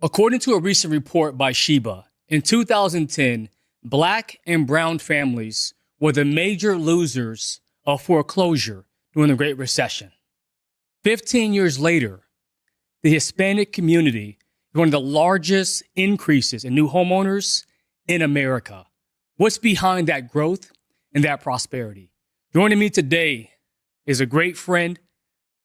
According to a recent report by Sheba, in 2010, Black and brown families were the major losers of foreclosure during the Great Recession. 15 years later, the Hispanic community is one of the largest increases in new homeowners in America. What's behind that growth and that prosperity? Joining me today is a great friend,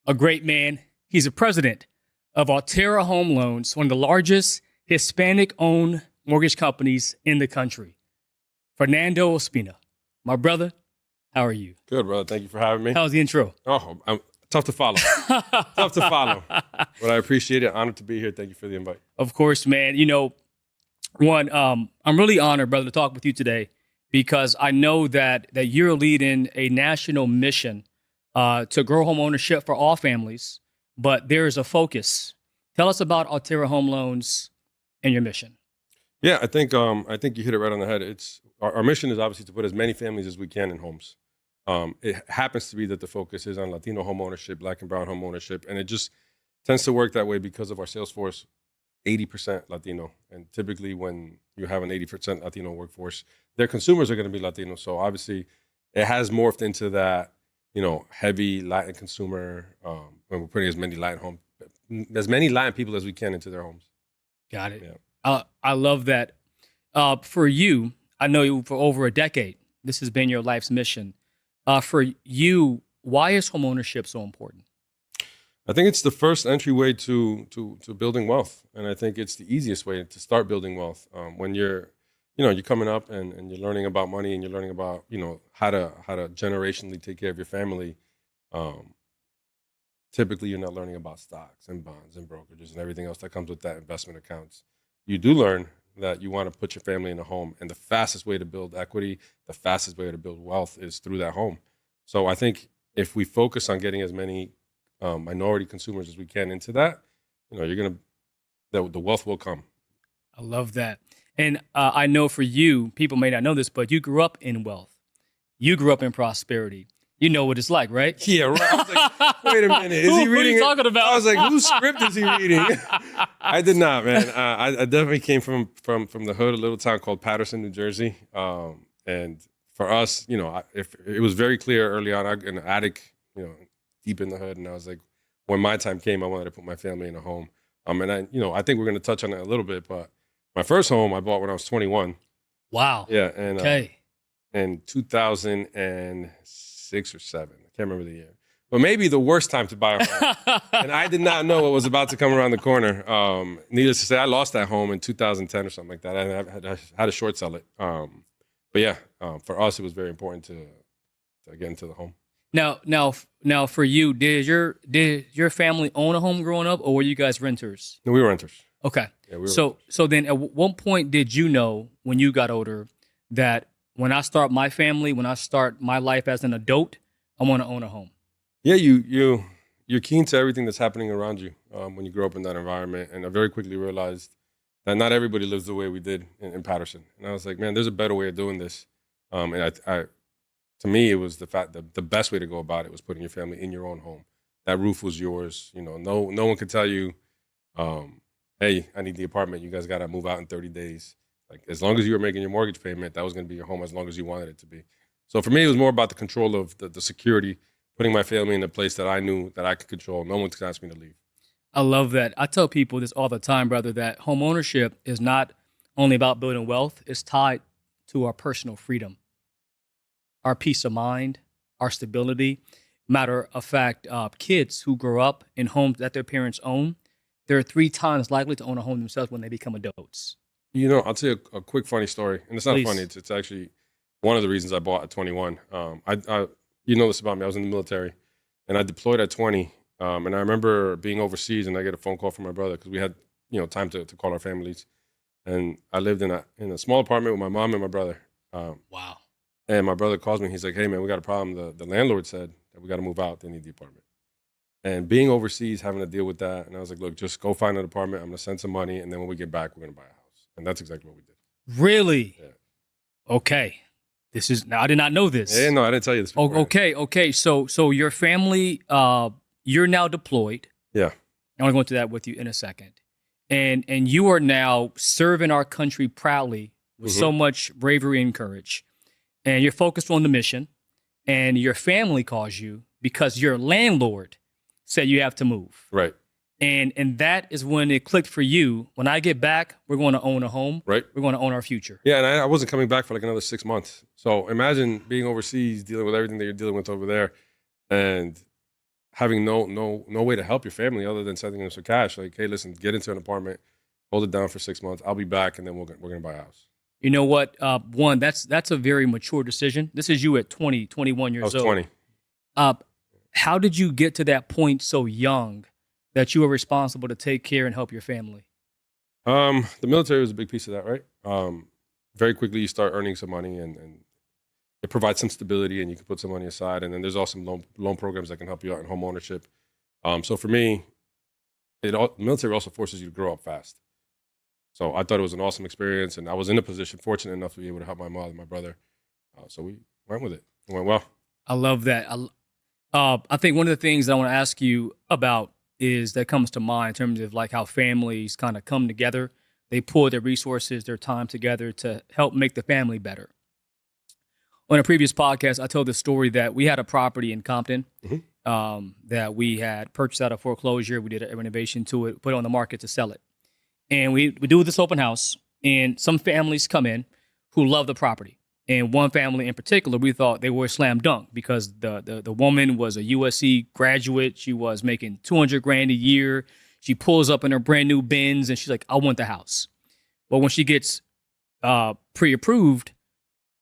a great man. He's the president of Alterra Home Loans, one of the largest Hispanic-owned mortgage companies in the country. Fernando Ospina. My brother, how are you? Good, brother. Thank you for having me. How's the intro? Oh, I'm tough to follow. Tough to follow. But I appreciate it. Honored to be here. Thank you for the invite. Of course, man. You know, I'm really honored, brother, to talk with you today because I know that you're leading a national mission to grow home ownership for all families, but there is a focus. Tell us about Alterra Home Loans and your mission. Yeah, I think you hit it right on the head. It's our mission is obviously to put as many families as we can in homes. It happens to be that the focus is on Latino home ownership, Black and brown home ownership, and it just tends to work that way because of our sales force, 80% Latino. And typically when you have an 80% Latino workforce, their consumers are going to be Latino. So obviously it has morphed into that, heavy Latin consumer, when we're putting as many Latin people as we can into their homes. Got it. Yeah. I love that. For you, I know you for over a decade. This has been your life's mission. For you, why is home ownership so important? I think it's the first entryway to building wealth, and I think it's the easiest way to start building wealth. When you're coming up and you're learning about money and you're learning about how to generationally take care of your family. Typically, you're not learning about stocks and bonds and brokerages and everything else that comes with that investment accounts. You do learn that you want to put your family in a home, and the fastest way to build equity, the fastest way to build wealth is through that home. So I think if we focus on getting as many minority consumers as we can into that, the wealth will come. I love that. And I know for you, people may not know this, but you grew up in wealth. You grew up in prosperity. You know what it's like, right? Yeah, right. I was like, wait a minute. Is he reading? What are you talking about? I was like, whose script is he reading? I did not, man. I definitely came from the hood, a little town called Patterson, New Jersey. And for us, if it was very clear early on, in the attic, deep in the hood. And I was like, when my time came, I wanted to put my family in a home. And I think we're going to touch on that a little bit, but my first home I bought when I was 21. Wow. Yeah. And okay. In 2006 or 7. I can't remember the year. But maybe the worst time to buy a home. And I did not know what was about to come around the corner. Needless to say, I lost that home in 2010 or something like that. I had to short sell it. But yeah, for us, it was very important to get into the home. Now, for you, did your family own a home growing up, or were you guys renters? No, we were renters. Okay. Yeah, we were so then at what point did you know when you got older that when I start my family, when I start my life as an adult, I want to own a home? Yeah, you're keen to everything that's happening around you when you grow up in that environment. And I very quickly realized that not everybody lives the way we did in Patterson. And I was like, man, there's a better way of doing this. And to me, it was the fact that the best way to go about it was putting your family in your own home. That roof was yours. No one could tell you, hey, I need the apartment. You guys got to move out in 30 days. Like, as long as you were making your mortgage payment, that was going to be your home as long as you wanted it to be. So for me, it was more about the control of the security, putting my family in a place that I knew that I could control. No one could ask me to leave. I love that. I tell people this all the time, brother, that home ownership is not only about building wealth. It's tied to our personal freedom, our peace of mind, our stability. Matter of fact, kids who grow up in homes that their parents own, they're 3 times likely to own a home themselves when they become adults. I'll tell you a quick funny story. And it's not Please. funny. It's actually one of the reasons I bought at 21. You know this about me. I was in the military, and I deployed at 20. And I remember being overseas, and I get a phone call from my brother because we had time to call our families. And I lived in a small apartment with my mom and my brother. Wow. And my brother calls me. He's like, hey, man, we got a problem. The landlord said that we got to move out. They need the apartment. And being overseas, having to deal with that. And I was like, look, just go find an apartment. I'm going to send some money. And then when we get back, we're going to buy a house. And that's exactly what we did. Really? Yeah. Okay. I did not know this. Yeah, no, I didn't tell you this before. Okay. So your family, you're now deployed. Yeah. I want to go into that with you in a second. and you are now serving our country proudly with so much bravery and courage. And you're focused on the mission, and your family calls you because your landlord said you have to move. Right. And that is when it clicked for you. When I get back, we're going to own a home. Right. We're going to own our future. Yeah, and I wasn't coming back for like another 6 months. So imagine being overseas, dealing with everything that you're dealing with over there, and having no way to help your family other than sending them some cash. Like, hey, listen, get into an apartment, hold it down for 6 months. I'll be back, and then we're gonna buy a house. You know what? One, that's a very mature decision. This is you at 20, 21 years old. I was 20. How did you get to that point so young that you were responsible to take care and help your family? The military was a big piece of that, right? Very quickly, you start earning some money, and it provides some stability, and you can put some money aside. And then there's also loan programs that can help you out in home ownership. So for me, the military also forces you to grow up fast. So I thought it was an awesome experience, and I was in a position, fortunate enough to be able to help my mom and my brother. So we went with it. It went well. I love that. I think one of the things that I want to ask you about is that comes to mind in terms of like how families kind of come together. They pull their resources, their time together to help make the family better. On a previous podcast, I told the story that we had a property in Compton that we had purchased out of foreclosure. We did a renovation to it, put it on the market to sell it. And we do this open house, and some families come in who love the property. And one family in particular, we thought they were a slam dunk because the woman was a USC graduate. She was making $200,000 a year. She pulls up in her brand new Benz, and she's like, I want the house. But when she gets pre-approved,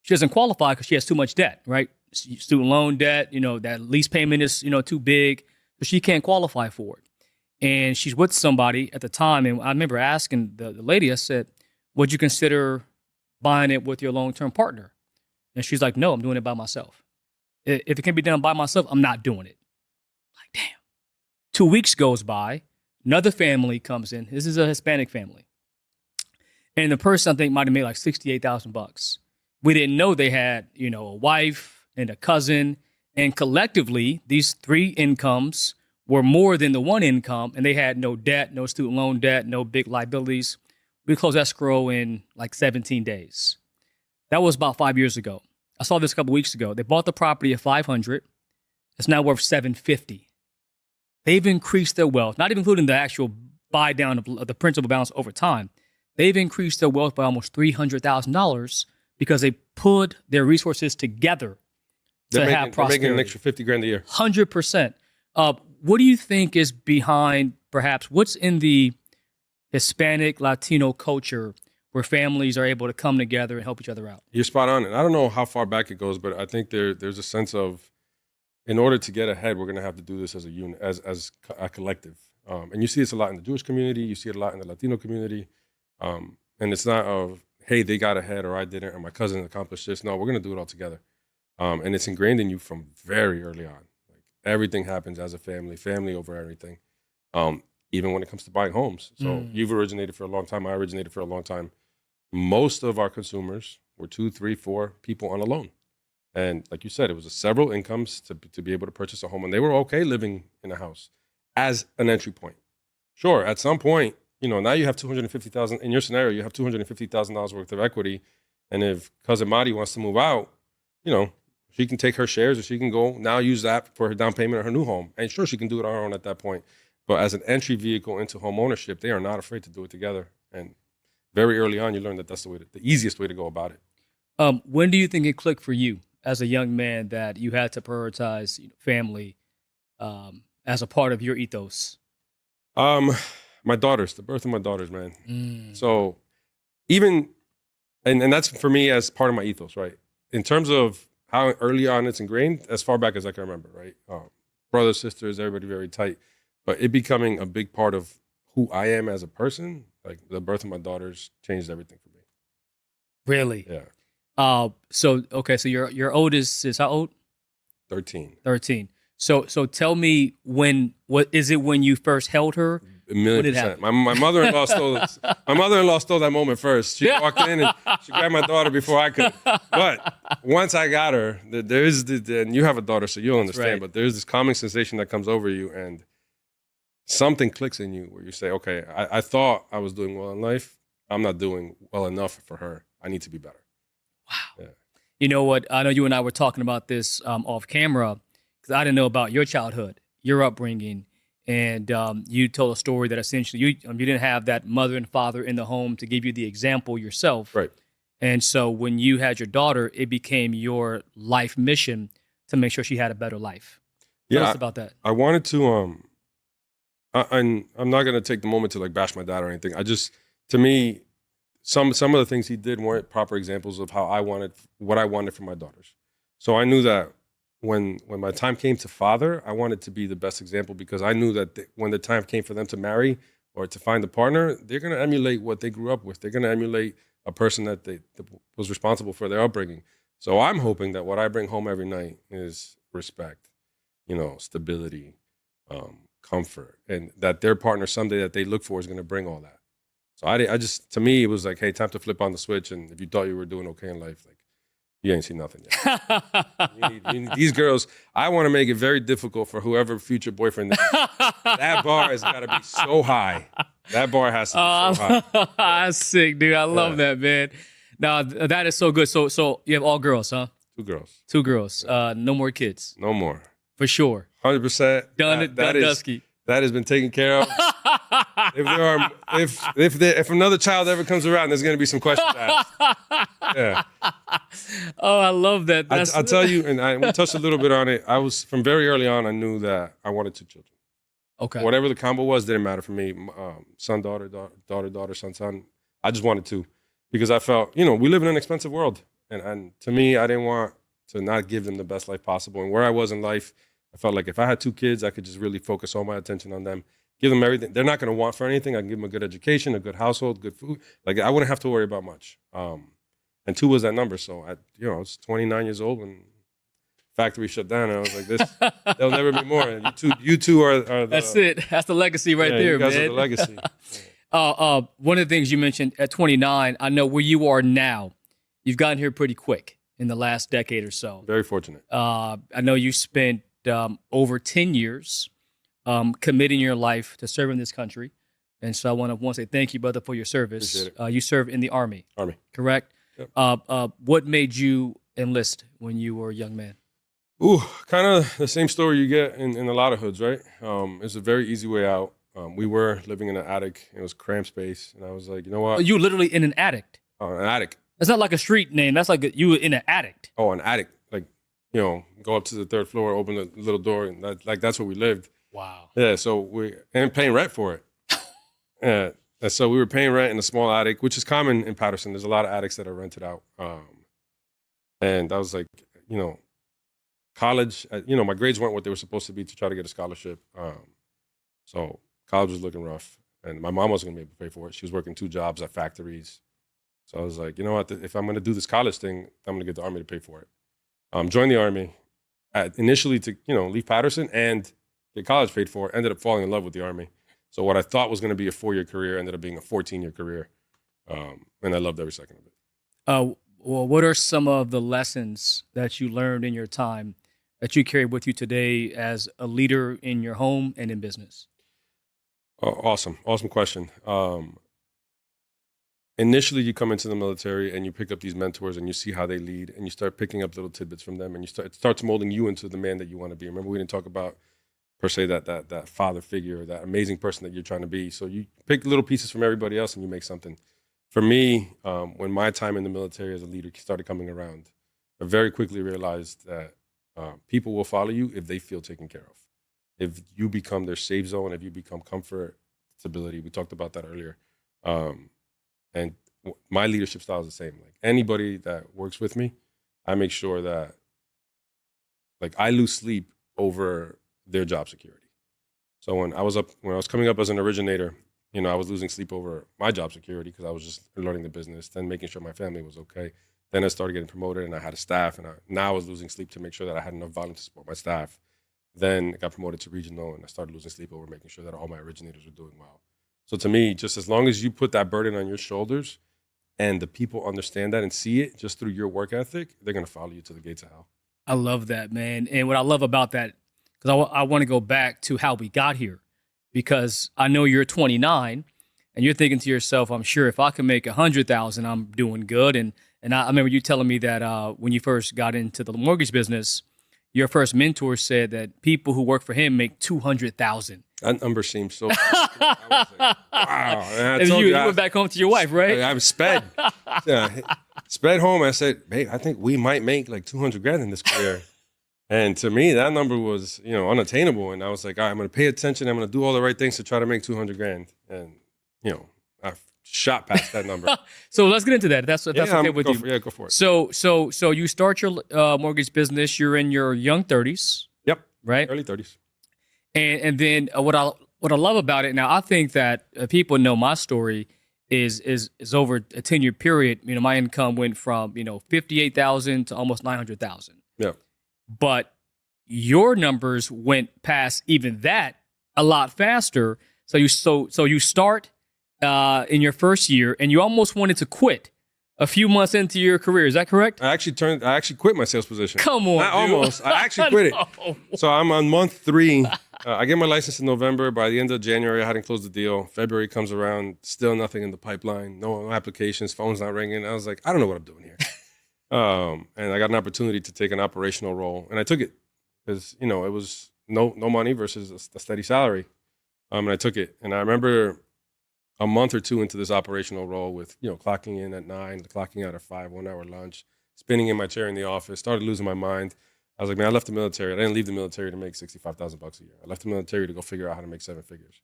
she doesn't qualify because she has too much debt, right? Student loan debt, that lease payment is, too big, so she can't qualify for it. And she's with somebody at the time, and I remember asking the lady, I said, would you consider buying it with your long-term partner? And she's like, no, I'm doing it by myself. If it can be done by myself, I'm not doing it. Like, damn. 2 weeks goes by, another family comes in. This is a Hispanic family. And the person, I think, might have made like $68,000. We didn't know they had, a wife and a cousin. And collectively, these three incomes were more than the one income, and they had no debt, no student loan debt, no big liabilities. We closed escrow in like 17 days. That was about 5 years ago. I saw this a couple weeks ago. They bought the property at $500,000. It's now worth $750,000. They've increased their wealth, not even including the actual buy down of the principal balance over time. They've increased their wealth by almost $300,000 because they put their resources together to have prosperity. They're making an extra $50,000 a year. 100%. What do you think is behind, perhaps, what's in the Hispanic, Latino culture where families are able to come together and help each other out? You're spot on. And I don't know how far back it goes, but I think there's a sense of, in order to get ahead, we're going to have to do this as a unit, as a collective. And you see this a lot in the Jewish community. You see it a lot in the Latino community. And it's not of, hey, they got ahead or I didn't or my cousin accomplished this. No, we're going to do it all together. And it's ingrained in you from very early on. Everything happens as a family over everything, even when it comes to buying homes. So you've originated for a long time. I originated for a long time. Most of our consumers were 2, 3, 4 people on a loan. And like you said, it was several incomes to be able to purchase a home. And they were okay living in a house as an entry point. Sure, at some point, now you have $250,000. In your scenario, you have $250,000 worth of equity. And if Cousin Madi wants to move out, she can take her shares or she can go now use that for her down payment of her new home. And sure, she can do it on her own at that point. But as an entry vehicle into home ownership, they are not afraid to do it together. And very early on, you learn that that's the easiest way to go about it. When do you think it clicked for you as a young man that you had to prioritize family as a part of your ethos? My daughters, the birth of my daughters, man. So even, and that's for me as part of my ethos, right? In terms of how early on it's ingrained, as far back as I can remember, right? Brothers, sisters, everybody very tight. But it becoming a big part of who I am as a person, like the birth of my daughters changed everything for me. Really? Yeah. So your oldest is how old? 13. 13. So tell me what is it when you first held her? 1,000,000%. My mother-in-law stole this. My mother-in-law stole that moment first. She walked in and she grabbed my daughter before I could. But once I got her, there is and you have a daughter, so you'll understand. Right. But there's this calming sensation that comes over you, and something clicks in you where you say, okay, I thought I was doing well in life. I'm not doing well enough for her. I need to be better. Wow. Yeah. You know what? I know you and I were talking about this off camera because I didn't know about your childhood, your upbringing, and you told a story that essentially you didn't have that mother and father in the home to give you the example yourself. Right. And so when you had your daughter, it became your life mission to make sure she had a better life. Tell us about that. I wanted to, I'm not going to take the moment to like bash my dad or anything. To me, some of the things he did weren't proper examples of what I wanted for my daughters. So I knew that when my time came to father, I wanted to be the best example because I knew that when the time came for them to marry or to find a partner, they're going to emulate what they grew up with. They're going to emulate a person that was responsible for their upbringing. So I'm hoping that what I bring home every night is respect, stability, comfort, and that their partner someday that they look for is going to bring all that. So to me, it was like, hey, time to flip on the switch. And if you thought you were doing okay in life, like you ain't seen nothing yet. you need these girls. I want to make it very difficult for whoever future boyfriend is. That bar has got to be so high. That bar has to be so high. That's sick, dude. I love that, man. Now, that is so good. So you have all girls, huh? 2 girls. 2 girls. No more kids. No more. For sure. 100%. Done Dusky. That has been taken care of. If another child ever comes around, there's going to be some questions asked. Yeah. Oh, I love that. I'll tell you, and we touched a little bit on it. I was from very early on. I knew that I wanted 2 children. Okay. Whatever the combo was, didn't matter for me. Son, daughter, daughter, son. I just wanted 2 because I felt, we live in an expensive world, and to me, I didn't want to not give them the best life possible. And where I was in life, I felt like if I had 2 kids, I could just really focus all my attention on them, give them everything. They're not going to want for anything. I can give them a good education, a good household, good food. Like I wouldn't have to worry about much. And 2 was that number. So I was 29 years old when factory shut down, and I was like, "This, there'll never be more." And you two are the, That's it. That's the legacy right there, you guys man. are the legacy. One of the things you mentioned at 29, I know where you are now. You've gotten here pretty quick in the last decade or so. Very fortunate. I know you spent over 10 years committing your life to serving this country. And so I want to say thank you, brother, for your service. Appreciate it. You served in the Army. Correct? Yep. What made you enlist when you were a young man? Ooh, kind of the same story you get in a lot of hoods, right? It's a very easy way out. We were living in an attic. It was cramped space. And I was like, you know what? You were literally in an attic. An attic. That's not like a street name. That's like you were in an attic. Oh, an attic. Like, go up to the 3rd floor, open the little door, and that's where we lived. Wow. Yeah, so and paying rent for it. Yeah, and so we were paying rent in a small attic, which is common in Patterson. There's a lot of attics that are rented out. And I was like, college, my grades weren't what they were supposed to be to try to get a scholarship. So college was looking rough, and my mom wasn't going to be able to pay for it. She was working 2 jobs at factories. So I was like, you know what, if I'm going to do this college thing, I'm going to get the Army to pay for it. Joined the Army initially to, leave Patterson and get college paid for. Ended up falling in love with the Army. So what I thought was going to be a 4-year career ended up being a 14-year career. And I loved every second of it. Well, what are some of the lessons that you learned in your time that you carry with you today as a leader in your home and in business? Awesome question. Initially, you come into the military and you pick up these mentors and you see how they lead and you start picking up little tidbits from them and it starts molding you into the man that you want to be. Remember, we didn't talk about per se that father figure, that amazing person that you're trying to be. So you pick little pieces from everybody else and you make something. For me, when my time in the military as a leader started coming around, I very quickly realized that people will follow you if they feel taken care of. If you become their safe zone, if you become comfort, stability. We talked about that earlier. And my leadership style is the same. Like anybody that works with me, I make sure that I lose sleep over their job security. So when I was coming up as an originator, I was losing sleep over my job security because I was just learning the business, then making sure my family was okay. Then I started getting promoted and I had a staff, and now I was losing sleep to make sure that I had enough volume to support my staff. Then I got promoted to regional, and I started losing sleep over making sure that all my originators were doing well. So to me, just as long as you put that burden on your shoulders and the people understand that and see it just through your work ethic, they're going to follow you to the gates of hell. I love that, man. And what I love about that, because I want to go back to how we got here, because I know you're 29 and you're thinking to yourself, I'm sure if I can make 100,000, I'm doing good. And I remember you telling me that when you first got into the mortgage business, your first mentor said that people who work for him make 200,000. That number seems so. I was like, wow. And And you went back home to your wife, right? I was sped. Yeah, sped home. I said, babe, I think we might make like 200 grand in this career. And to me, that number was, unattainable. And I was like, all right, I'm going to pay attention. I'm going to do all the right things to try to make 200 grand. And, I shot past that number. So let's get into that. That's okay with you. Go for it. So you start your mortgage business. You're in your young 30s. Yep. Right. Early 30s. And then what I love about it now, I think that people know my story is over a 10-year period. My income went from 58,000 to almost 900,000. Yeah. But your numbers went past even that a lot faster. So you start in your first year, and you almost wanted to quit a few months into your career. Is that correct? I actually quit my sales position. Come on, Not almost. I actually quit it. So I'm on month 3. I get my license in November. By the end of January, I hadn't closed the deal. February comes around, still nothing in the pipeline. No applications, phone's not ringing. I was like, I don't know what I'm doing here. And I got an opportunity to take an operational role, and I took it because it was no money versus a steady salary. And I took it, and I remember a month or two into this operational role with clocking in at 9, clocking out at 5, 1 hour lunch, spinning in my chair in the office, started losing my mind. I was like, man, I left the military. I didn't leave the military to make $65,000 a year. I left the military to go figure out how to make 7 figures.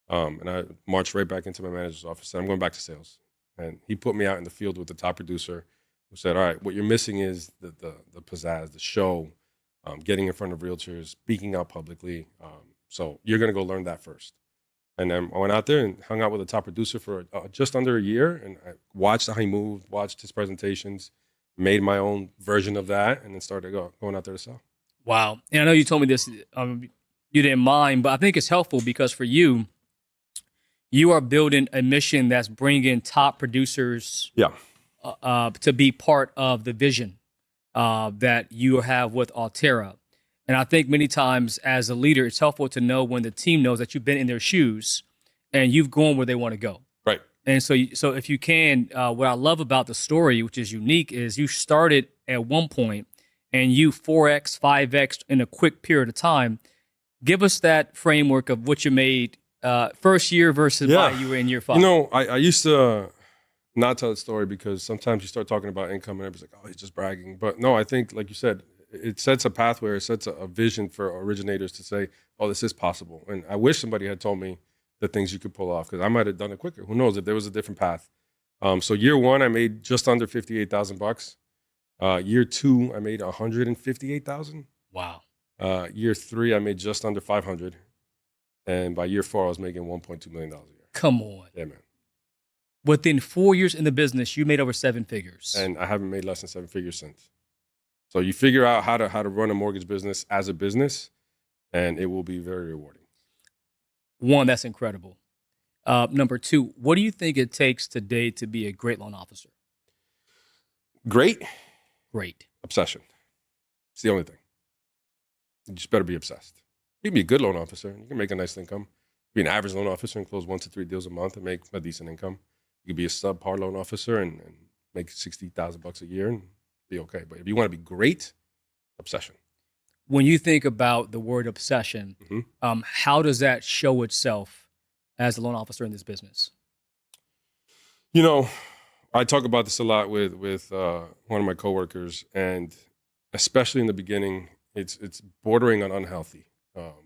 And I marched right back into my manager's office. And I'm going back to sales. And he put me out in the field with the top producer, who said, all right, what you're missing is the pizzazz, the show, getting in front of realtors, speaking out publicly. So you're going to go learn that first. And then I went out there and hung out with the top producer for just under a year. And I watched how he moved, watched his presentations, made my own version of that, and then started going out there to sell. Wow. And I know you told me this, you didn't mind, but I think it's helpful because for you, you are building a mission that's bringing top producers to be part of the vision that you have with Alterra. And I think many times as a leader, it's helpful to know when the team knows that you've been in their shoes and you've gone where they want to go. Right. And so if you can, what I love about the story, which is unique, is you started at one point and you 4X, 5X in a quick period of time. Give us that framework of what you made first year versus by you were in year 5. I used to not tell the story because sometimes you start talking about income and everybody's like, oh, he's just bragging. But no, I think, like you said, it sets a pathway, it sets a vision for originators to say, oh, this is possible. And I wish somebody had told me the things you could pull off because I might have done it quicker. Who knows if there was a different path. So year 1, I made just under $58,000. Year 2, I made $158,000. Wow. Year 3, I made just under $500,000. And by year 4, I was making $1.2 million a year. Come on. Yeah, man. Within 4 years in the business, you made over 7 figures. And I haven't made less than 7 figures since. So you figure out how to run a mortgage business as a business, and it will be very rewarding. 1, that's incredible. Number 2, what do you think it takes today to be a great loan officer? Great. Obsession. It's the only thing. You just better be obsessed. You can be a good loan officer. You can make a nice income. Be an average loan officer and close 1 to 3 deals a month and make a decent income. You could be a subpar loan officer and make $60,000 a year and be okay. But if you want to be great, obsession. When you think about the word obsession, how does that show itself as a loan officer in this business? I talk about this a lot with one of my coworkers, and especially in the beginning, it's bordering on unhealthy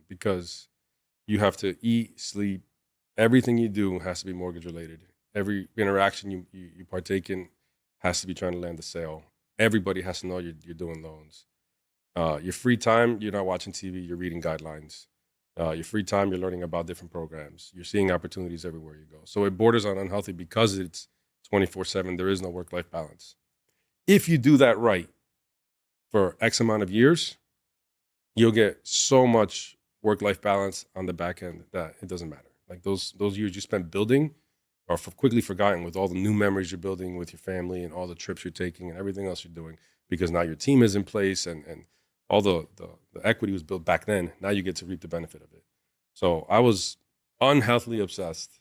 because you have to eat, sleep. Everything you do has to be mortgage related. Every interaction you partake in has to be trying to land a sale. Everybody has to know you're doing loans. Your free time, you're not watching TV, you're reading guidelines. Your free time, you're learning about different programs. You're seeing opportunities everywhere you go. So it borders on unhealthy because it's 24/7. There is no work-life balance. If you do that right for X amount of years, you'll get so much work-life balance on the back end that it doesn't matter. Like those years you spent building are quickly forgotten with all the new memories you're building with your family and all the trips you're taking and everything else you're doing because now your team is in place and all the equity was built back then. Now you get to reap the benefit of it. So I was unhealthily obsessed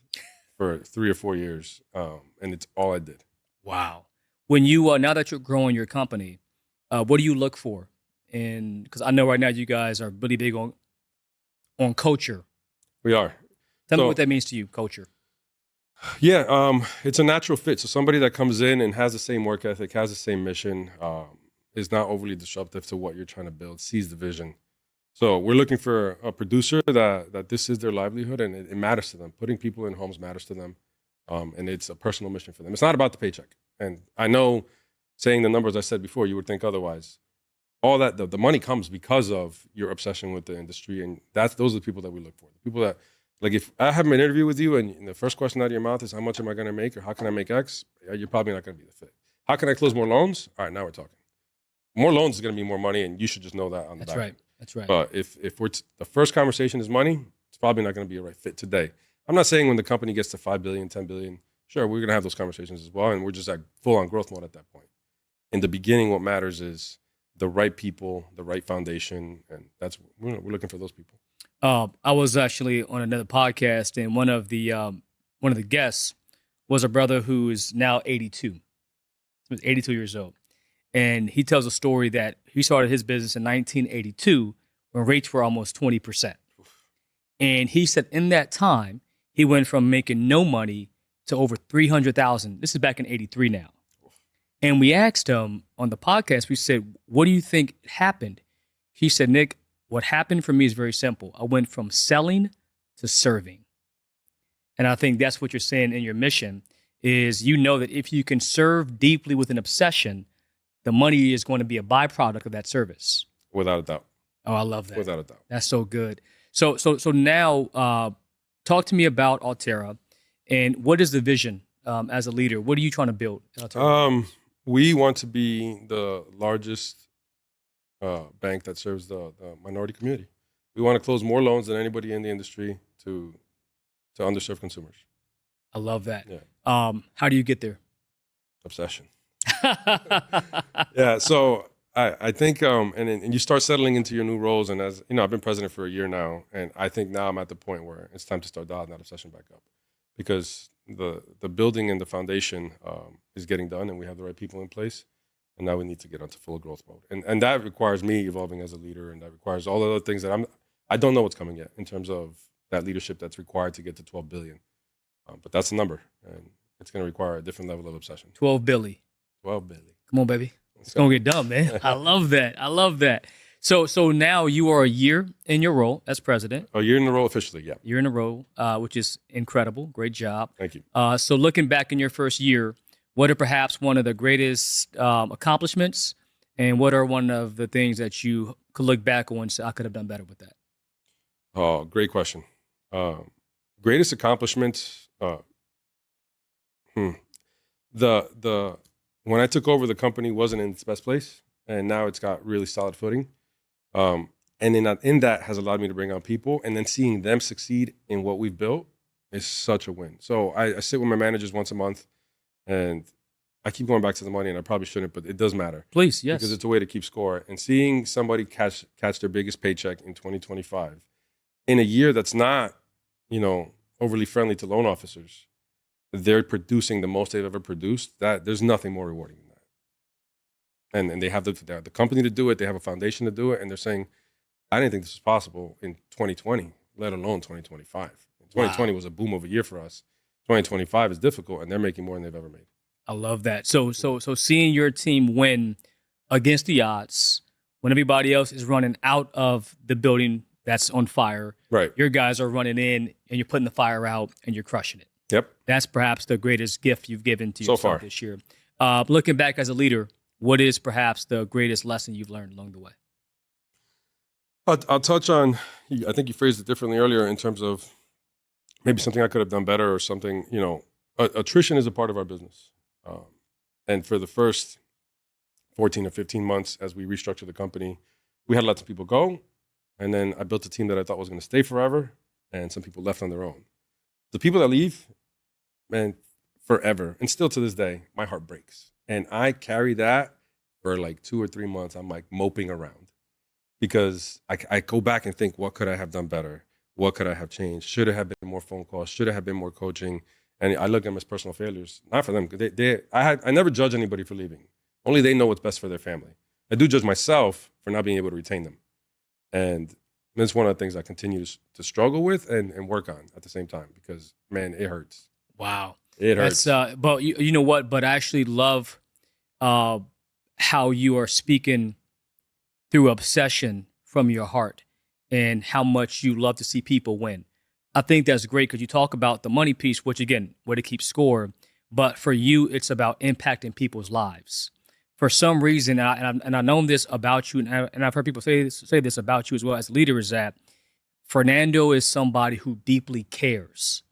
for 3 or 4 years, and it's all I did. Wow. When you now that you're growing your company, what do you look for? And because I know right now you guys are really big on culture. We are. Tell me what that means to you, culture. Yeah, it's a natural fit. So somebody that comes in and has the same work ethic, has the same mission, is not overly disruptive to what you're trying to build, sees the vision. So we're looking for a producer that this is their livelihood and it matters to them. Putting people in homes matters to them, and it's a personal mission for them. It's not about the paycheck. And I know, saying the numbers I said before, you would think otherwise. All that the money comes because of your obsession with the industry, and those are the people that we look for. The people that, like, if I have an interview with you and the first question out of your mouth is how much am I going to make or how can I make X, you're probably not going to be the fit. How can I close more loans? All right, now we're talking. More loans is going to be more money, and you should just know that on the back end. That's right. But if the first conversation is money, it's probably not going to be a right fit today. I'm not saying when the company gets to 5 billion, 10 billion, sure, we're going to have those conversations as well, and we're just at full-on growth mode at that point. In the beginning, what matters is the right people, the right foundation, and we're looking for those people. I was actually on another podcast, and one of the guests was a brother who is now 82. He was 82 years old. And he tells a story that he started his business in 1982 when rates were almost 20%. And he said in that time, he went from making no money to over $300,000. This is back in 83 now. And we asked him on the podcast, we said, what do you think happened? He said, Nick, what happened for me is very simple. I went from selling to serving. And I think that's what you're saying in your mission is you know that if you can serve deeply with an obsession, the money is going to be a byproduct of that service. Without a doubt. Oh, I love that. Without a doubt. That's so good. So now talk to me about Alterra and what is the vision as a leader? What are you trying to build at Alterra? We want to be the largest bank that serves the minority community. We want to close more loans than anybody in the industry to underserved consumers. I love that. Yeah. How do you get there? Obsession. Yeah. So I think, and you start settling into your new roles. And as you know, I've been president for a year now, and I think now I'm at the point where it's time to start dialing that obsession back up, because the building and the foundation is getting done, and we have the right people in place. And now we need to get onto full growth mode, and that requires me evolving as a leader, and that requires all the other things that I don't know what's coming yet in terms of that leadership that's required to get to 12 billion. But that's the number, and it's going to require a different level of obsession. 12 billion. 12 billion. Come on, baby. It's going to get done, man. I love that. So now you are a year in your role as president. A year in a row officially, yeah. Year in a row, which is incredible. Great job. Thank you. So looking back in your first year, what are perhaps one of the greatest accomplishments, and what are one of the things that you could look back on and say, I could have done better with that? Oh, great question. Greatest accomplishment, when I took over, the company wasn't in its best place, and now it's got really solid footing. And in that has allowed me to bring on people, and then seeing them succeed in what we've built is such a win. So I sit with my managers once a month, and I keep going back to the money, and I probably shouldn't, but it does matter. Please, yes. Because it's a way to keep score. And seeing somebody catch their biggest paycheck in 2025 in a year that's not, overly friendly to loan officers, they're producing the most they've ever produced. That there's nothing more rewarding than that. And they have the company to do it. They have a foundation to do it. And they're saying, I didn't think this was possible in 2020, let alone 2025. 2020 was a boom of a year for us. 2025 is difficult, and they're making more than they've ever made. I love that. So seeing your team win against the odds when everybody else is running out of the building that's on fire, right? Your guys are running in, and you're putting the fire out, and you're crushing it. Yep. That's perhaps the greatest gift you've given to yourself so far this year. Looking back as a leader, what is perhaps the greatest lesson you've learned along the way? I'll touch on, I think you phrased it differently earlier in terms of maybe something I could have done better or something, attrition is a part of our business. And for the first 14 or 15 months as we restructured the company, we had lots of people go. And then I built a team that I thought was going to stay forever. And some people left on their own. The people that leave, man, forever, and still to this day, my heart breaks. And I carry that for like 2 or 3 months. I'm like moping around because I go back and think, what could I have done better? what could I have changed? Should it have been more phone calls? Should it have been more coaching? And I look at them as personal failures, not for them. I never judge anybody for leaving. Only they know what's best for their family. I do judge myself for not being able to retain them. And that's one of the things I continue to struggle with and work on at the same time because, man, it hurts. Wow. It hurts. But you know what? But I actually love how you are speaking through obsession from your heart and how much you love to see people win. I think that's great because you talk about the money piece, which, again, way to keep score. But for you, it's about impacting people's lives. For some reason, and I know this about you, and I've heard people say this about you as well as a leader, is that Fernando is somebody who deeply cares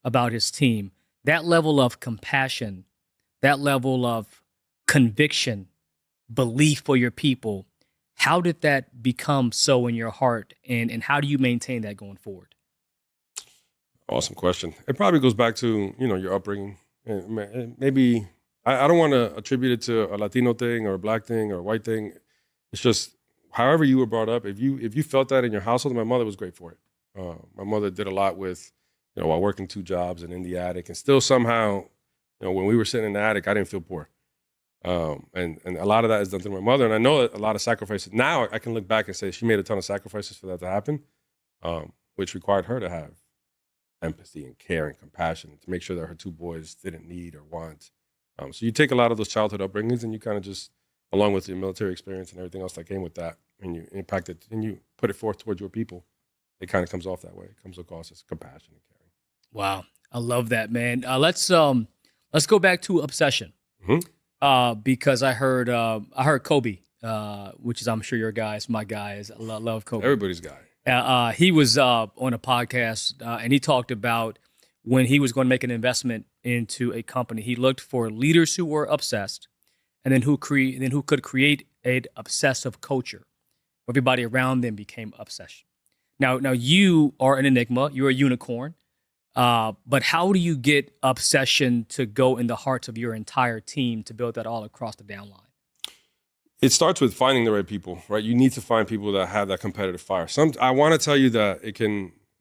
about his team. That level of compassion, that level of conviction, belief for your people, how did that become so in your heart, and how do you maintain that going forward? Awesome question. It probably goes back to, your upbringing. And maybe I don't want to attribute it to a Latino thing or a Black thing or a white thing. It's just however you were brought up. If you felt that in your household, my mother was great for it. My mother did a lot with, while working 2 jobs and in the attic, and still somehow, when we were sitting in the attic, I didn't feel poor. And a lot of that is done through my mother. And I know that a lot of sacrifices. Now I can look back and say she made a ton of sacrifices for that to happen, which required her to have empathy and care and compassion to make sure that her 2 boys didn't need or want. So you take a lot of those childhood upbringings and you kind of just, along with your military experience and everything else that came with that, and you impact it and you put it forth towards your people, it kind of comes off that way. It comes across as compassion and caring. Wow. I love that, man. Let's go back to obsession. Mm-hmm. Because I heard Kobe, which is, I'm sure your guy, is my guy. I love Kobe. Everybody's guy. He was on a podcast and he talked about when he was going to make an investment into a company, he looked for leaders who were obsessed, and then who could create an obsessive culture. Everybody around them became obsession. Now you are an enigma. You're a unicorn. But how do you get obsession to go in the hearts of your entire team to build that all across the downline? It starts with finding the right people, right? You need to find people that have that competitive fire. I want to tell you that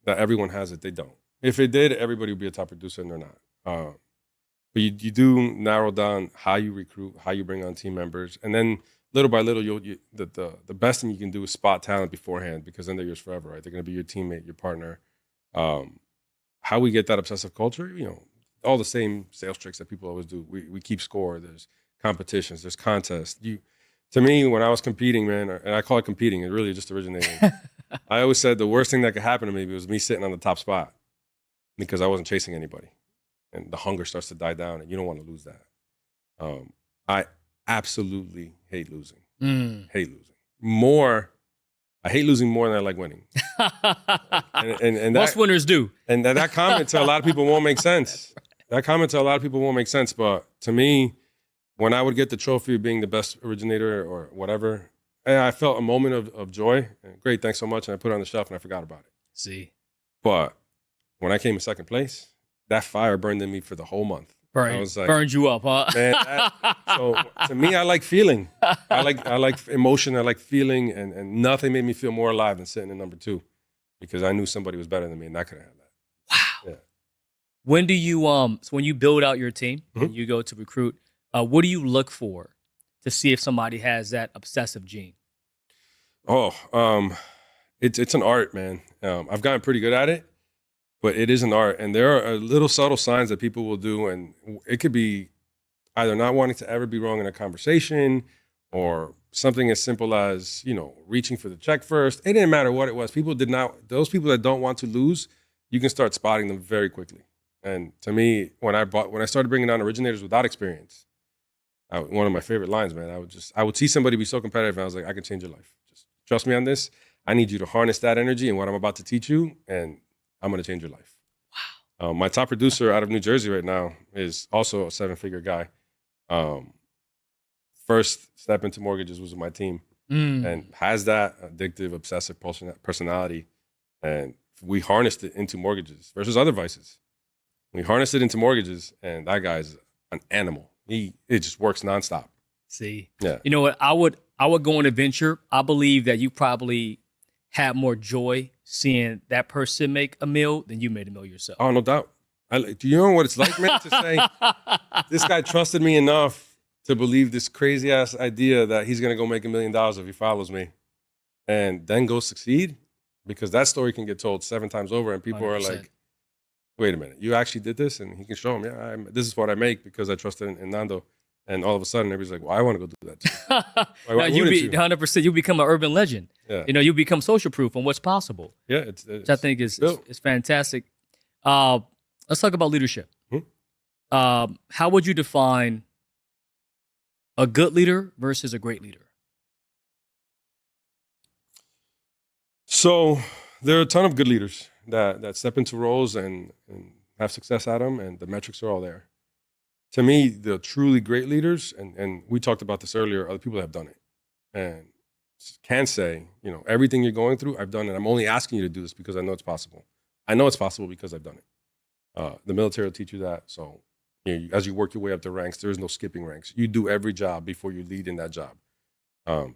that everyone has it. They don't. If it did, everybody would be a top producer, and they're not. But you do narrow down how you recruit, how you bring on team members, and then little by little, the best thing you can do is spot talent beforehand, because then they're yours forever, right? They're going to be your teammate, your partner. How we get that obsessive culture, all the same sales tricks that people always do. We keep score. There's competitions. There's contests. To me, when I was competing, man, and I call it competing, it really just originated. I always said the worst thing that could happen to me was me sitting on the top spot because I wasn't chasing anybody. And the hunger starts to die down, and you don't want to lose that. I absolutely hate losing. Hate losing. I hate losing more than I like winning. and most winners do. And that comment to a lot of people won't make sense. But to me, when I would get the trophy of being the best originator or whatever, I felt a moment of joy. Great, thanks so much. And I put it on the shelf and I forgot about it. See. But when I came in second place, that fire burned in me for the whole month. Right. I was like, burned you up, huh? Man, so to me, I like feeling. I like emotion. I like feeling, and nothing made me feel more alive than sitting in number 2, because I knew somebody was better than me, and I couldn't have that. Wow. Yeah. When do you so when you build out your team and you go to recruit, what do you look for to see if somebody has that obsessive gene? It's an art, man. I've gotten pretty good at it. But it is an art, and there are little subtle signs that people will do, and it could be either not wanting to ever be wrong in a conversation, or something as simple as, reaching for the check first. It didn't matter what it was. Those people that don't want to lose, you can start spotting them very quickly. And to me, when I started bringing on originators without experience, one of my favorite lines, man, I would see somebody be so competitive, and I was like, I can change your life. Just trust me on this. I need you to harness that energy and what I'm about to teach you, and I'm going to change your life. Wow. My top producer out of New Jersey right now is also a 7-figure guy. First step into mortgages was with my team, and has that addictive, obsessive personality. And we harnessed it into mortgages versus other vices. We harnessed it into mortgages, and that guy's an animal. It just works nonstop. See, yeah. You know what? I would go on a venture. I believe that you probably have more joy seeing that person make a meal than you made a meal yourself. Oh, no doubt. Do you know what it's like, man, to say, this guy trusted me enough to believe this crazy ass idea that he's going to go make $1 million if he follows me and then go succeed? Because that story can get told 7 times over and people 100%. Are like, wait a minute, you actually did this? And he can show them, this is what I make because I trusted in Nando. And all of a sudden, everybody's like, well, I want to go do that too. Why you 100%, you become an urban legend. Yeah. You become social proof on what's possible. Yeah, which I think is fantastic. Let's talk about leadership. How would you define a good leader versus a great leader? So there are a ton of good leaders that step into roles and have success at them, and the metrics are all there. To me, the truly great leaders, and we talked about this earlier, are the people that have done it. And can say, everything you're going through, I've done it. I'm only asking you to do this because I know it's possible. I know it's possible because I've done it. The military will teach you that. So as you work your way up the ranks, there is no skipping ranks. You do every job before you lead in that job.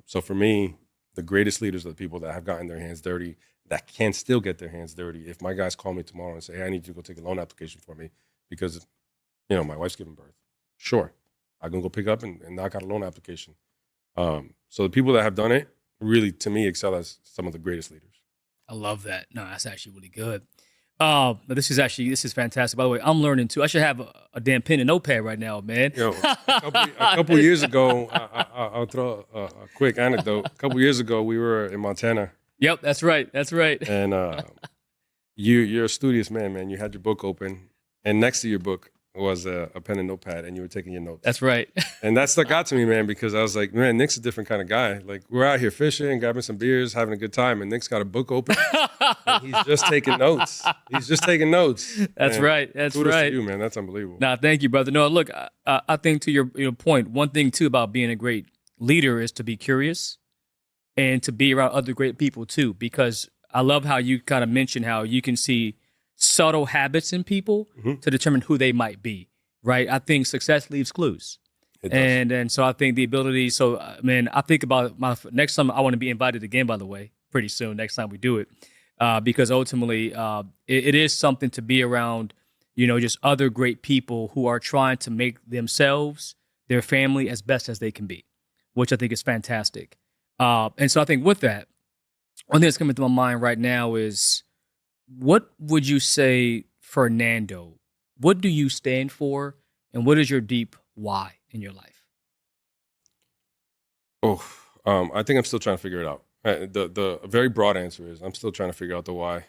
So for me, the greatest leaders are the people that have gotten their hands dirty, that can still get their hands dirty. If my guys call me tomorrow and say, hey, I need you to go take a loan application for me because my wife's giving birth. Sure. I can go pick up and knock out a loan application. So the people that have done it really, to me, excel as some of the greatest leaders. I love that. No, that's actually really good. This is fantastic. By the way, I'm learning too. I should have a damn pen and notepad right now, man. A couple years ago, I'll throw a quick anecdote. A couple years ago, we were in Montana. Yep, that's right. And you're a studious man. You had your book open, and next to your book was a pen and notepad, and you were taking your notes. That's right. And that stuck out to me, man, because I was like, man, Nick's a different kind of guy. Like, we're out here fishing, grabbing some beers, having a good time, and Nick's got a book open, and he's just taking notes. That's right. That's kudos right. to you, man. That's unbelievable. Nah, thank you, brother. No, look, I think to your point, one thing, too, about being a great leader is to be curious and to be around other great people, too, because I love how you kind of mentioned how you can see subtle habits in people to determine who they might be, right? I think success leaves clues. And so I think the ability, I think about my next time I want to be invited again, by the way, pretty soon, next time we do it, because ultimately it is something to be around, just other great people who are trying to make themselves, their family as best as they can be, which I think is fantastic. And so I think with that, one thing that's coming to my mind right now is, what would you say, Fernando? What do you stand for, and what is your deep why in your life? I think I'm still trying to figure it out. The very broad answer is I'm still trying to figure out the why.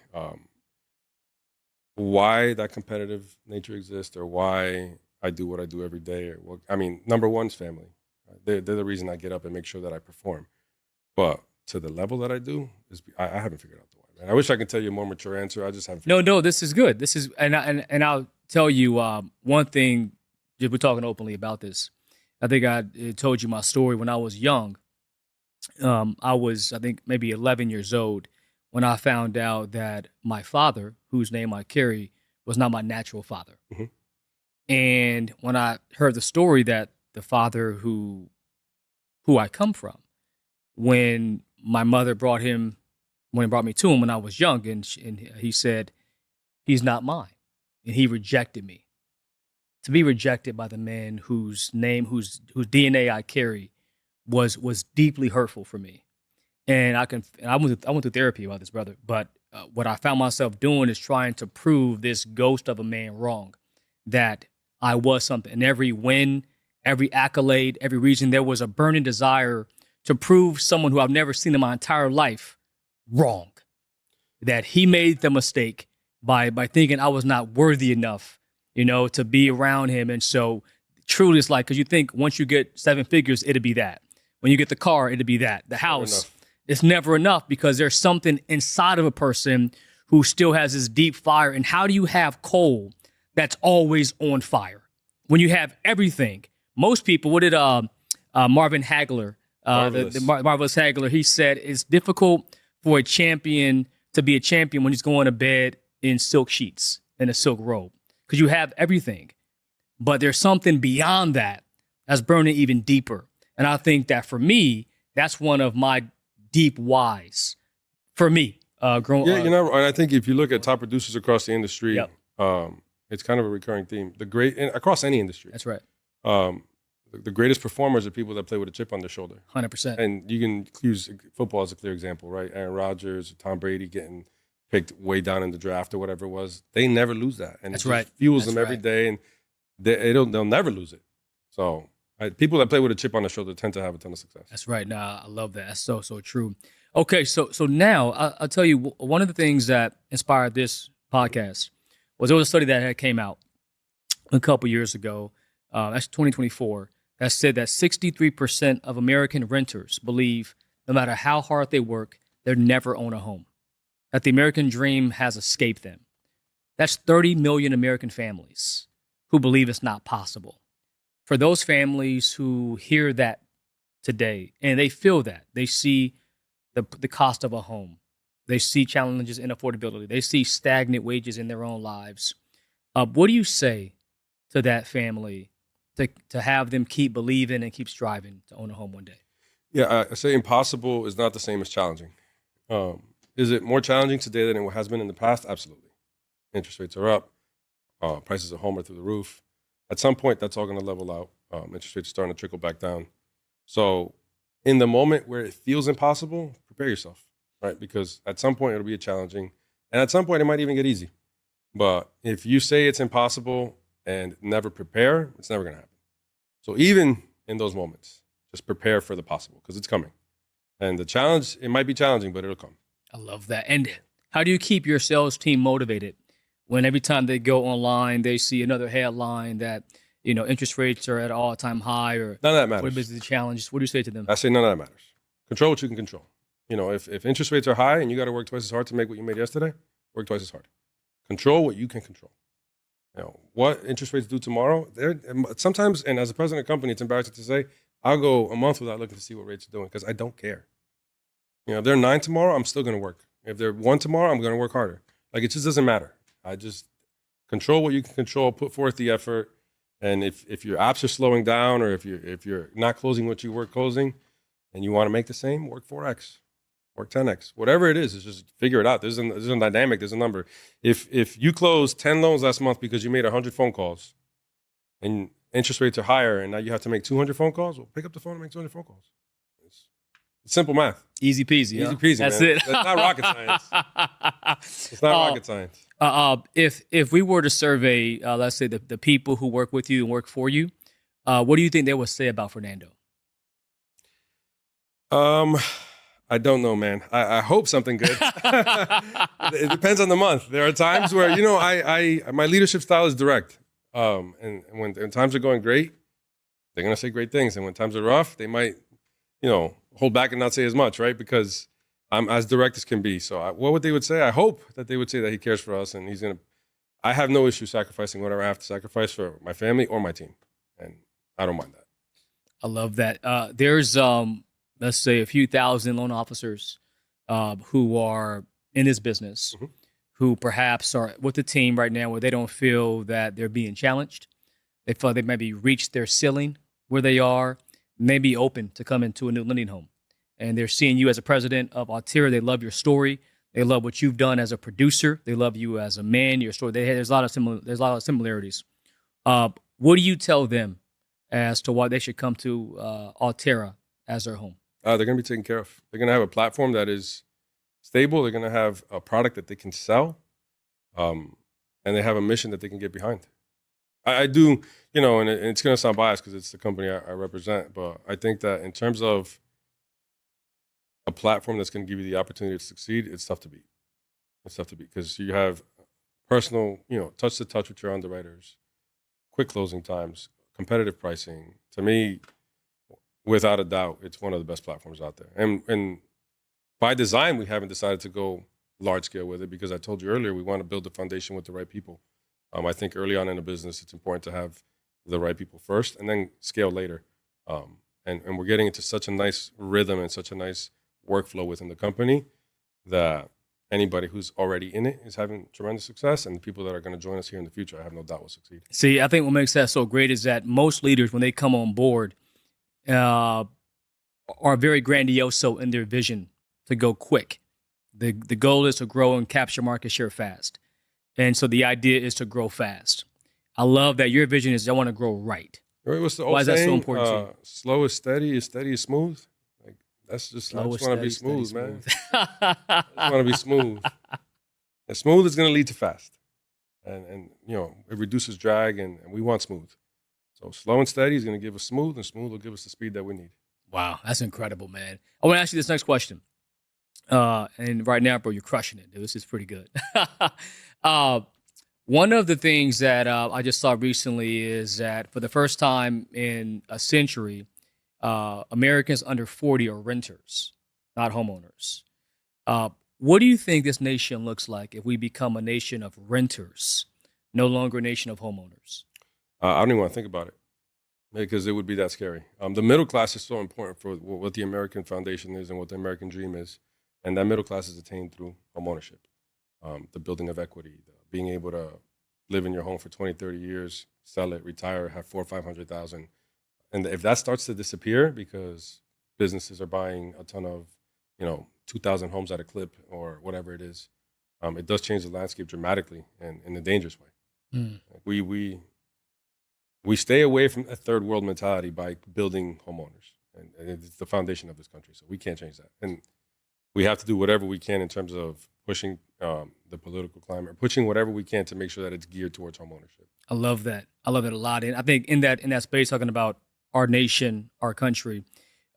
Why that competitive nature exists, or why I do what I do every day. Number one is family. They're the reason I get up and make sure that I perform. But to the level that I do, I haven't figured out the why. Man, I wish I could tell you a more mature answer. I just haven't. No, this is good. This is, and I'll tell you one thing. We're talking openly about this. I think I told you my story when I was young. I was, I think, maybe 11 years old when I found out that my father, whose name I carry, was not my natural father. And when I heard the story that the father who I come from, when my mother brought me to him when I was young, and he said, he's not mine. And he rejected me. To be rejected by the man whose DNA I carry was deeply hurtful for me. And I went through therapy about this, brother. But what I found myself doing is trying to prove this ghost of a man wrong, that I was something. And every win, every accolade, every reason, there was a burning desire to prove someone who I've never seen in my entire life wrong, that he made the mistake by thinking I was not worthy enough, to be around him. And so truly it's like, because you think once you get 7 figures, it'll be that. When you get the car, it'll be that. The house, it's never enough, because there's something inside of a person who still has this deep fire. And how do you have coal that's always on fire when you have everything? Most people, what did Marvin Hagler, the Marvelous Hagler, he said, it's difficult for a champion to be a champion when he's going to bed in silk sheets, in a silk robe, because you have everything. But there's something beyond that that's burning even deeper. And I think that for me, that's one of my deep whys. For me, growing. Yeah, and I think if you look at top producers across the industry, Yep. it's kind of a recurring theme. And across any industry. That's right. The greatest performers are people that play with a chip on their shoulder. 100%. And you can use football as a clear example, right? Aaron Rodgers, Tom Brady getting picked way down in the draft or whatever it was. They never lose that. And That's it right. fuels That's them every right. day, and they'll never lose it. So people that play with a chip on their shoulder tend to have a ton of success. That's right. Nah, I love that. That's so true. Okay, so now I'll tell you one of the things that inspired this podcast was there was a study that had came out a couple years ago. That's 2024. That said that 63% of American renters believe no matter how hard they work, they'll never own a home. That the American dream has escaped them. That's 30 million American families who believe it's not possible. For those families who hear that today and they feel that, they see the cost of a home, they see challenges in affordability, they see stagnant wages in their own lives. What do you say to that family to have them keep believing and keep striving to own a home one day? Yeah, I say impossible is not the same as challenging. Is it more challenging today than it has been in the past? Absolutely. Interest rates are up. Prices of home are through the roof. At some point, that's all going to level out. Interest rates are starting to trickle back down. So in the moment where it feels impossible, prepare yourself, right? Because at some point, it'll be challenging. And at some point, it might even get easy. But if you say it's impossible and never prepare, it's never going to happen. So even in those moments, just prepare for the possible because it's coming. And the challenge, it might be challenging, but it'll come. I love that. And how do you keep your sales team motivated when every time they go online, they see another headline that, interest rates are at an all-time high or none of that matters. What is the challenge? What do you say to them? I say none of that matters. Control what you can control. If interest rates are high and you got to work twice as hard to make what you made yesterday, work twice as hard. Control what you can control. What interest rates do tomorrow, sometimes, and as a president of a company, it's embarrassing to say, I'll go a month without looking to see what rates are doing because I don't care. If they're 9 tomorrow, I'm still going to work. If they're 1 tomorrow, I'm going to work harder. It just doesn't matter. I just control what you can control, put forth the effort. And if your apps are slowing down or if you're not closing what you were closing and you want to make the same, work 4X, work 10X. Whatever it is just figure it out. There's a dynamic, there's a number. If you closed 10 loans last month because you made 100 phone calls and interest rates are higher and now you have to make 200 phone calls, well, pick up the phone and make 200 phone calls. It's simple math. Easy peasy. Easy peasy, That's man. it. That's not rocket science. It's not rocket science. If we were to survey, let's say the people who work with you and work for you, what do you think they would say about Fernando? I don't know, man. I hope something good. It depends on the month. There are times where, my leadership style is direct. And when times are going great, they're going to say great things. And when times are rough, they might, hold back and not say as much, right? Because I'm as direct as can be. So what would they would say? I hope that they would say that he cares for us and I have no issue sacrificing whatever I have to sacrifice for my family or my team. And I don't mind that. I love that. There's, let's say, a few thousand loan officers who are in this business, Mm-hmm. who perhaps are with the team right now where they don't feel that they're being challenged. They feel they maybe reached their ceiling where they are, may be open to come into a new lending home. And they're seeing you as a president of Alterra. They love your story. They love what you've done as a producer. They love you as a man, your story. There's a lot of similarities. What do you tell them as to why they should come to Alterra as their home? They're going to be taken care of. They're going to have a platform that is stable. They're going to have a product that they can sell. And they have a mission that they can get behind. I do, and it's going to sound biased because it's the company I represent, but I think that in terms of a platform that's going to give you the opportunity to succeed, it's tough to beat. It's tough to beat because you have personal, touch to touch with your underwriters, quick closing times, competitive pricing. To me, without a doubt, it's one of the best platforms out there. And by design, we haven't decided to go large scale with it because I told you earlier, we want to build the foundation with the right people. I think early on in a business, it's important to have the right people first and then scale later. And we're getting into such a nice rhythm and such a nice workflow within the company that anybody who's already in it is having tremendous success, and the people that are going to join us here in the future, I have no doubt will succeed. See, I think what makes that so great is that most leaders, when they come on board, are very grandiose in their vision to go quick. The goal is to grow and capture market share fast. And so the idea is to grow fast. I love that your vision is I want to grow right. Right, what's the old Why is that so saying? important to you? Slow is steady is smooth. Like that's just I just want to be smooth, man. I just want to be smooth. And smooth is going to lead to fast, and it reduces drag, and we want smooth. So slow and steady is going to give us smooth, and smooth will give us the speed that we need. Wow, that's incredible, man. I want to ask you this next question. And right now, bro, you're crushing it. This is pretty good. One of the things that I just saw recently is that for the first time in a century, Americans under 40 are renters, not homeowners. What do you think this nation looks like if we become a nation of renters, no longer a nation of homeowners? I don't even want to think about it because it would be that scary. The middle class is so important for what the American foundation is and what the American dream is. And that middle class is attained through homeownership, the building of equity, being able to live in your home for 20, 30 years, sell it, retire, have $400,000 or $500,000. And if that starts to disappear because businesses are buying a ton of, 2,000 homes at a clip or whatever it is, it does change the landscape dramatically and in a dangerous way. Mm. We stay away from a third world mentality by building homeowners. And it's the foundation of this country. So we can't change that. And we have to do whatever we can in terms of pushing the political climate, pushing whatever we can to make sure that it's geared towards homeownership. I love that. I love it a lot. And I think in that space, talking about our nation, our country,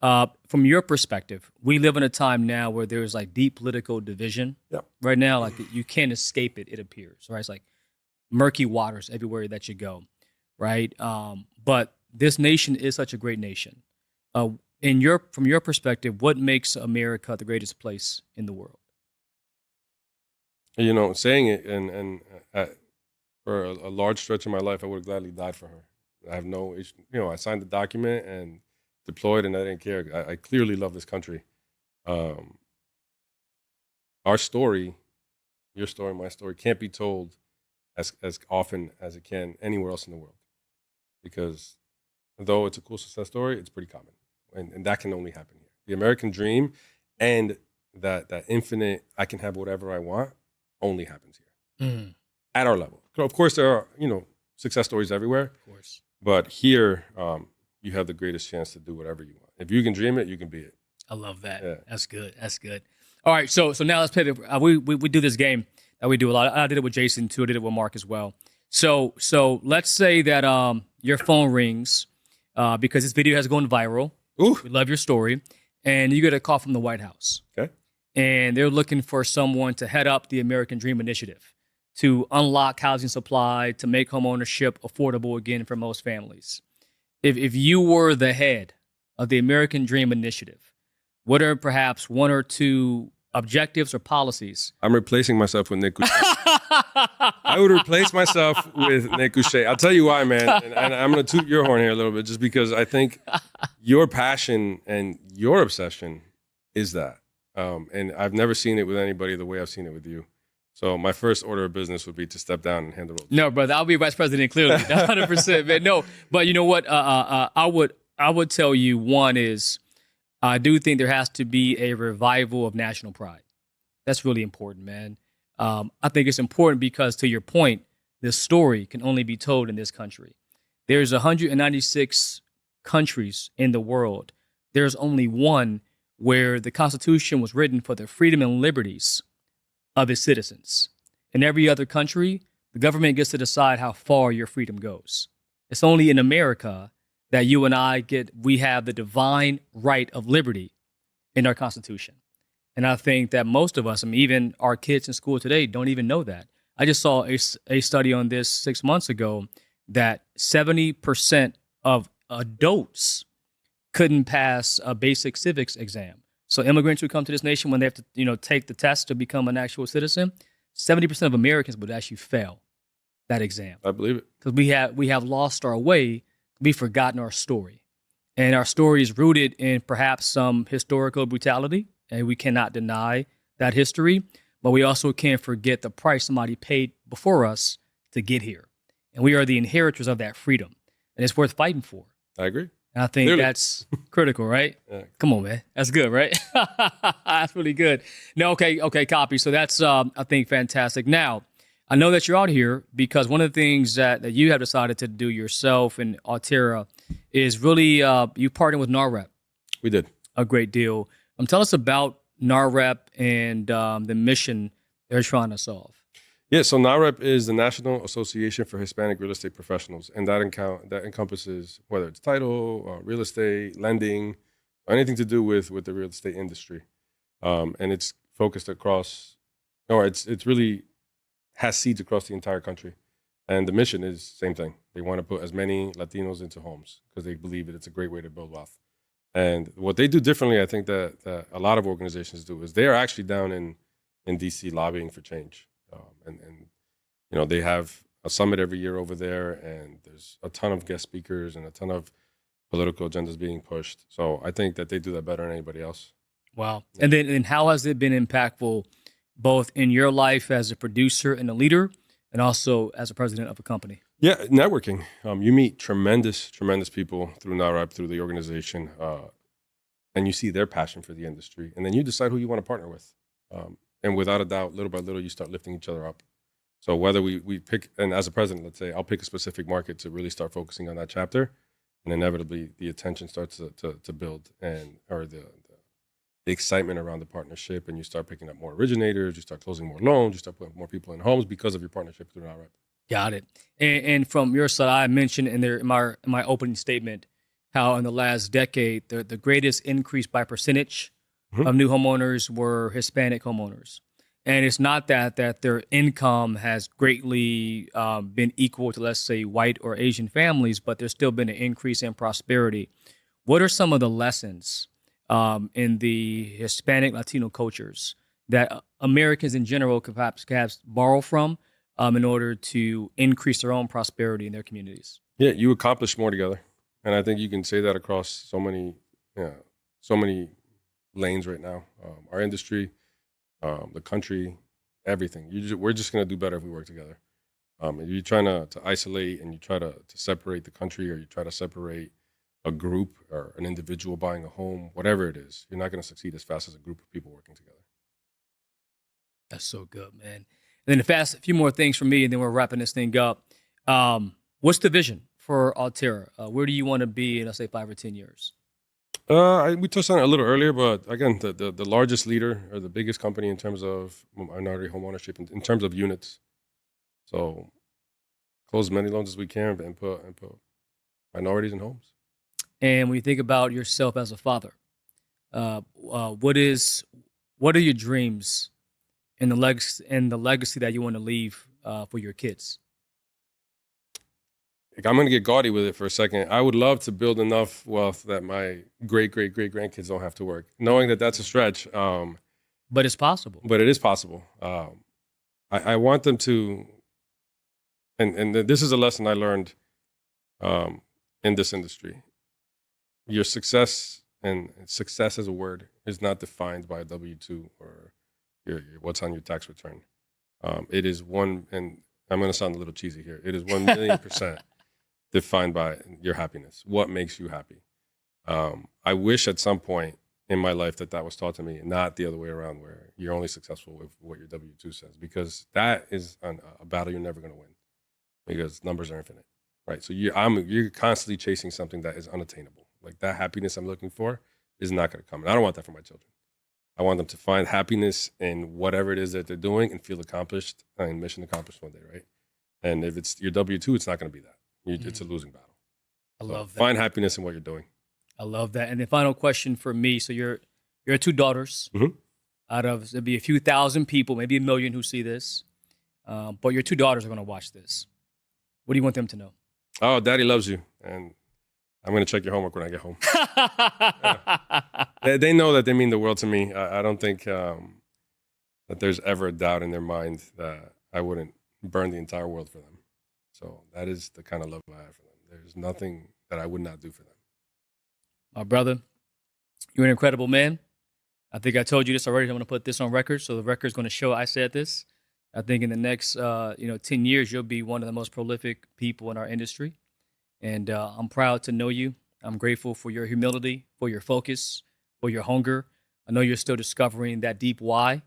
from your perspective, we live in a time now where there's like deep political division. Yep. Right now, like you can't escape it, it appears, right? It's like murky waters everywhere that you go, right? But this nation is such a great nation. From your perspective, what makes America the greatest place in the world? Saying it and for a large stretch of my life, I would have gladly died for her. I have no issue. I signed the document and deployed, and I didn't care. I clearly love this country. Our story, your story, my story, can't be told as often as it can anywhere else in the world. Because though it's a cool success story, it's pretty common. And that can only happen here. The American dream and that infinite, I can have whatever I want, only happens here. Mm. At our level. Of course, there are, success stories everywhere. Of course. But here, you have the greatest chance to do whatever you want. If you can dream it, you can be it. I love that. Yeah. That's good. That's good. All right. So now let's play we do this game that we do a lot. I did it with Jason too. I did it with Mark as well. So let's say that your phone rings because this video has gone viral. Ooh. We love your story. And you get a call from the White House. Okay. And they're looking for someone to head up the American Dream Initiative to unlock housing supply, to make homeownership affordable again for most families. If you were the head of the American Dream Initiative, what are perhaps one or two objectives or policies? I'm replacing myself with Nick Couche. I would replace myself with Nick Couche. I'll tell you why, man. And I'm going to toot your horn here a little bit just because I think your passion and your obsession is that. And I've never seen it with anybody the way I've seen it with you. So my first order of business would be to step down and hand the rope. No, brother, I'll be vice president clearly, 100%. Man, no, but you know what? I would tell you one is I do think there has to be a revival of national pride. That's really important, man. I think it's important because, to your point, this story can only be told in this country. There's 196 countries in the world. There's only one where the Constitution was written for the freedom and liberties of its citizens. In every other country, the government gets to decide how far your freedom goes. It's only in America that you and we have the divine right of liberty in our Constitution. And I think that most of us, even our kids in school today, don't even know that. I just saw a study on this 6 months ago that 70% of adults couldn't pass a basic civics exam. So immigrants who come to this nation, when they have to, take the test to become an actual citizen, 70% of Americans would actually fail that exam. I believe it. Because we have lost our way, we've forgotten our story. And our story is rooted in perhaps some historical brutality, and we cannot deny that history, but we also can't forget the price somebody paid before us to get here. And we are the inheritors of that freedom, and it's worth fighting for. I agree. And I think Clearly. that's critical, right? Yeah. Come on, man. That's good, right? That's really good. No, okay, copy. So that's, I think, fantastic. Now, I know that you're out here because one of the things that you have decided to do yourself and Alterra is really, you partnered with NARREP We did. a great deal. Tell us about NARREP and the mission they're trying to solve. Yeah, so NAREP is the National Association for Hispanic Real Estate Professionals, and that encompasses whether it's title, real estate, lending, or anything to do with the real estate industry. And it's focused across, or it's really has seeds across the entire country. And the mission is same thing. They want to put as many Latinos into homes because they believe that it's a great way to build wealth. And what they do differently, I think that a lot of organizations do, is they are actually down in DC lobbying for change. And they have a summit every year over there, and there's a ton of guest speakers and a ton of political agendas being pushed. So I think that they do that better than anybody else. Wow. Yeah. And how has it been impactful both in your life as a producer and a leader and also as a president of a company? Yeah, networking. You meet tremendous people through NAREP, through the organization, and you see their passion for the industry. And then you decide who you want to partner with. And without a doubt, little by little, you start lifting each other up. So whether we pick, and as a president, let's say, I'll pick a specific market to really start focusing on that chapter, and inevitably the attention starts to build, or the excitement around the partnership, and you start picking up more originators, you start closing more loans, you start putting more people in homes because of your partnership through NAREP. Got it. And from your side, I mentioned in my opening statement how in the last decade, the greatest increase by percentage of new homeowners were Hispanic homeowners. And it's not that their income has greatly been equal to, let's say, white or Asian families, but there's still been an increase in prosperity. What are some of the lessons in the Hispanic Latino cultures that Americans in general could perhaps borrow from in order to increase their own prosperity in their communities? Yeah, you accomplish more together. And I think you can say that across so many lanes right now. Our industry, the country, everything. We're just going to do better if we work together. If you're trying to isolate and you try to separate the country, or you try to separate a group or an individual buying a home, whatever it is, you're not going to succeed as fast as a group of people working together. That's so good, man. And then a few more things from me, and then we're wrapping this thing up. What's the vision for Alterra? Where do you want to be in, let's say, 5 or 10 years? We touched on it a little earlier, but again, the largest leader or the biggest company in terms of minority home ownership, in terms of units. So close as many loans as we can and put minorities in homes. And when you think about yourself as a father, what are your dreams and the legacy that you want to leave for your kids? I'm going to get gaudy with it for a second. I would love to build enough wealth that my great grandkids don't have to work, knowing that that's a stretch. But it's possible. But it is possible. I want them to, and this is a lesson I learned in this industry. Your success, and success as a word, is not defined by a W-2 or your what's on your tax return. It is one, and I'm going to sound a little cheesy here, it is 1,000,000% defined by your happiness. What makes you happy? I wish at some point in my life that was taught to me, and not the other way around, where you're only successful with what your W-2 says, because that is a battle you're never going to win, because numbers are infinite, right? So you're constantly chasing something that is unattainable. Like, that happiness I'm looking for is not going to come. And I don't want that for my children. I want them to find happiness in whatever it is that they're doing and feel accomplished and mission accomplished one day, right? And if it's your W-2, it's not going to be that. It's a losing battle. I love that. Find happiness in what you're doing. I love that. And the final question for me, so you're 2 daughters out of, there'll be a few thousand people, maybe 1 million who see this, but your 2 daughters are going to watch this. What do you want them to know? Oh, Daddy loves you, and I'm going to check your homework when I get home. Yeah. They know that they mean the world to me. I don't think that there's ever a doubt in their mind that I wouldn't burn the entire world for them. So that is the kind of love I have for them. There's nothing that I would not do for them. My brother, you're an incredible man. I think I told you this already. I'm going to put this on record, so the record's going to show I said this. I think in the next 10 years, you'll be one of the most prolific people in our industry. And I'm proud to know you. I'm grateful for your humility, for your focus, for your hunger. I know you're still discovering that deep why,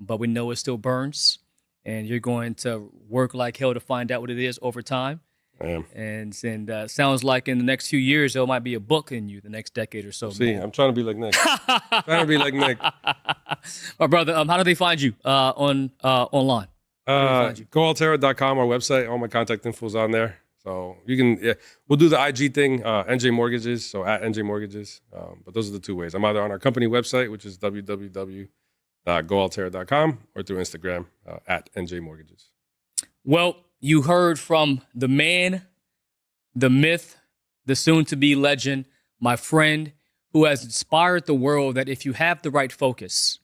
but we know it still burns. And you're going to work like hell to find out what it is over time. I am. And sounds like in the next few years, there might be a book in you the next decade or so. See, I'm trying to be like Nick. Trying to be like Nick. My brother, how do they find you online? GoAlterra.com, our website. All my contact info is on there. So you can, we'll do the IG thing, NJ Mortgages, so at NJ Mortgages. But those are the two ways. I'm either on our company website, which is www.goalterra.com, or through Instagram at NJ Mortgages. Well, you heard from the man, the myth, the soon-to-be legend, my friend, who has inspired the world that if you have the right focus,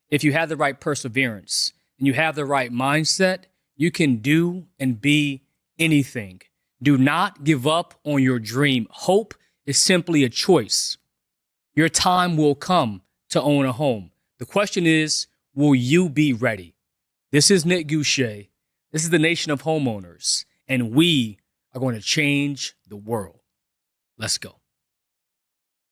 if you have the right perseverance, and you have the right mindset, you can do and be anything. Do not give up on your dream. Hope is simply a choice. Your time will come to own a home. The question is, will you be ready? This is Nick Goucher. This is the nation of homeowners, and we are going to change the world. Let's go.